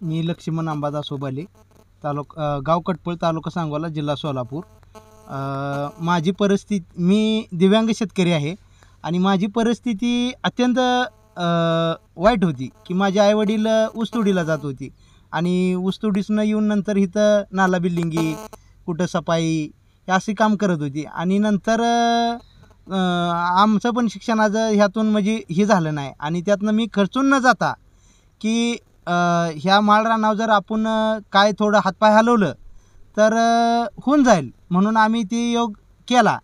मी लक्ष्मण अंबादास सोबाले, गाव कटपळ, तालुका सांगोला, जिल्हा सोलापूर. माझी परिस्थिती, मी दिव्यांग शेतकरी आहे आणि माझी परिस्थिती अत्यंत वाईट होती की माझे आईवडील ऊसतोडीला जात होती आणि ऊसतोडीसनं येऊन नंतर इथं नाला बिल्डिंगी, कुठं सफाई हे असे काम करत होती आणि नंतर आमचं पण शिक्षणाचं ह्यातून म्हणजे हे झालं नाही आणि त्यातनं मी खर्चून न जाता की ह्या माळरानावर जर आपण काय थोडं हातपाय हलवलं तर होऊन जाईल म्हणून आम्ही ती योग केला.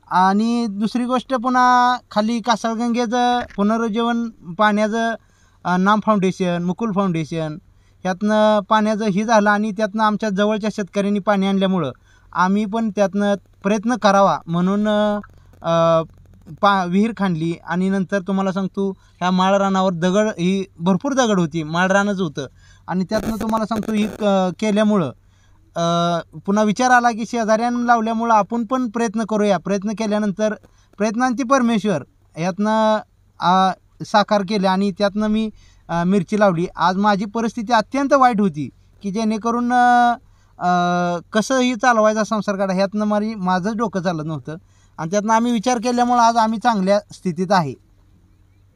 आणि दुसरी गोष्ट पुन्हा खाली कासाळगंगेचं पुनरुज्जीवन पाण्याचं नाम फाउंडेशन, मुकुल फाउंडेशन ह्यातनं पाण्याचं हे झालं आणि त्यातनं आमच्या जवळच्या शेतकऱ्यांनी पाणी आणल्यामुळं आम्ही पण त्यातनं प्रयत्न करावा म्हणून विहीर खाणली. आणि नंतर तुम्हाला सांगतो ह्या माळरानावर दगड, ही भरपूर दगड होती, माळरानच होतं आणि त्यातनं तुम्हाला सांगतो ही केल्यामुळं पुन्हा विचार आला की शेजाऱ्यांना लावल्यामुळं आपण पण प्रयत्न करूया. प्रयत्न केल्यानंतर प्रयत्नांती परमेश्वर ह्यातनं साकार केले आणि त्यातनं मी मिरची लावली. आज माझी परिस्थिती अत्यंत वाईट होती की जेणेकरून कसंही चालवायचा संसार काढा ह्यातनं माझं डोकं चालत नव्हतं आणि त्यातनं आम्ही विचार केल्यामुळं आज आम्ही चांगल्या स्थितीत आहे.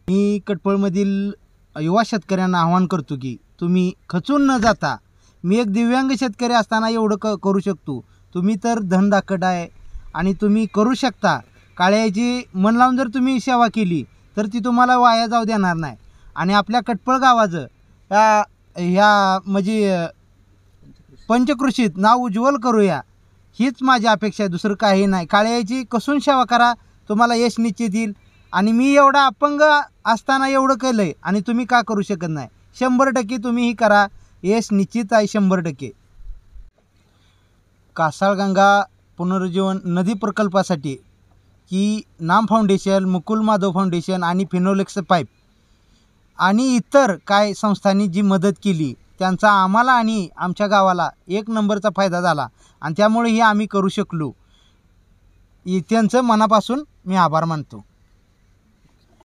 मी कटपळमधील युवा शेतकऱ्यांना आवाहन करतो की तुम्ही खचून न जाता, मी एक दिव्यांग शेतकरी असताना एवढं करू शकतो, तुम्ही तर धनदाकट आहे आणि तुम्ही करू शकता. काळ्याची मन लावून जर तुम्ही सेवा केली तर ती तुम्हाला वाया जाऊ देणार नाही. आणि आपल्या कटपळ गावाचं ह्या म्हणजे पंचकृषीत नाव उज्ज्वल करूया, हीच माझी अपेक्षा आहे, दुसरं काही नाही. काळ्याची कसून सेवा करा, तुम्हाला यश निश्चित येईल. आणि मी एवढा अपंग असताना एवढं केलं आहे आणि तुम्ही का करू शकत नाही? 100% तुम्ही ही करा, यश निश्चित आहे 100%. कासाळगंगा पुनरुज्जीवन नदी प्रकल्पासाठी की नाम फाउंडेशन, मुकुल माधव फाउंडेशन आणि फिनोलेक्स पाईप आणि इतर काय संस्थांनी जी मदत केली त्यांचा आम्हाला आणि आमच्या गावाला 1 नंबरचा फायदा झाला आणि त्यामुळे हे आम्ही करू शकलो. त्यांचं मनापासून मी आभार मानतो.